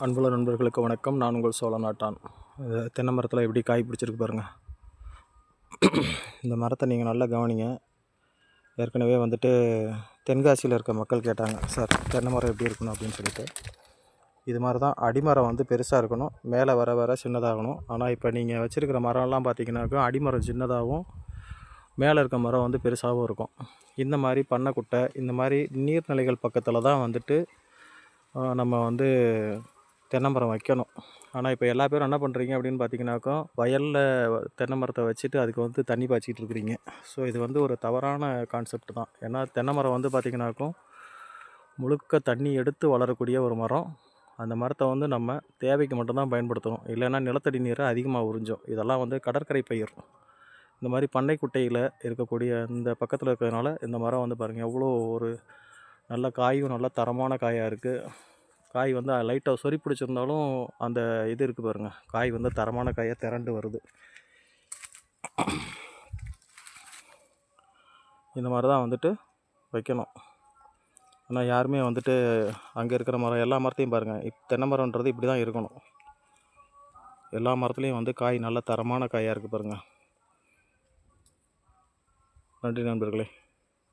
அன்புள்ள நண்பர்களுக்கு வணக்கம். நான் உங்கள் சோழ நாட்டான். தென்னை மரத்தில் எப்படி காய் பிடிச்சிருக்கு பாருங்கள். இந்த மரத்தை நீங்கள் நல்லா கவனிங்க. ஏற்கனவே தென்காசியில் இருக்க மக்கள் கேட்டாங்க, சார் தென்னை மரம் எப்படி இருக்கணும் அப்படின்னு சொல்லிட்டு. இது மாதிரி தான் அடிமரம் பெருசாக இருக்கணும், மேலே வர வர சின்னதாகணும். ஆனால் இப்போ நீங்கள் வச்சுருக்கிற மரம்லாம் பார்த்தீங்கன்னாக்கா அடிமரம் சின்னதாகவும் மேலே இருக்க மரம் பெருசாகவும் இருக்கும். இந்த மாதிரி பண்ணைக்குட்டை, இந்த மாதிரி நீர்நிலைகள் பக்கத்தில் தான் நம்ம தென்னை மரம் வைக்கணும். ஆனால் இப்போ எல்லா பேரும் என்ன பண்ணுறீங்க அப்படின்னு பார்த்தீங்கன்னாக்கா, வயலில் தென்னை மரத்தை வச்சுட்டு அதுக்கு தண்ணி பாய்ச்சிட்டு இருக்கிறீங்க. ஸோ இது ஒரு தவறான கான்செப்ட் தான். ஏன்னா தென்னை மரம் பார்த்தீங்கன்னாக்கும் முழுக்க தண்ணி எடுத்து வளரக்கூடிய ஒரு மரம். அந்த மரத்தை நம்ம தேவைக்கு மட்டும்தான் பயன்படுத்தணும். இல்லைன்னா நிலத்தடி நீரை அதிகமாக உறிஞ்சும். இதெல்லாம் கடற்கரை பயிர். இந்த மாதிரி பண்ணை குட்டையில் இருக்கக்கூடிய இந்த பக்கத்தில் இருக்கிறதுனால இந்த மரம் பாருங்கள் எவ்வளோ ஒரு நல்ல காயும் நல்ல தரமான காயாக இருக்குது. காய் லைட்டாக சொறி பிடிச்சிருந்தாலும் அந்த இது இருக்குது பாருங்கள், காய் தரமான காயாக திரண்டு வருது. இந்த மாதிரி தான் வைக்கணும். ஆனால் யாருமே அங்கே இருக்கிற மரம் எல்லா மரத்தையும் பாருங்கள். தென்னை மரம்ன்றது இப்படி தான் இருக்கணும். எல்லா மரத்துலேயும் காய் நல்ல தரமான காயாக இருக்குது பாருங்கள். நன்றி நண்பர்களே.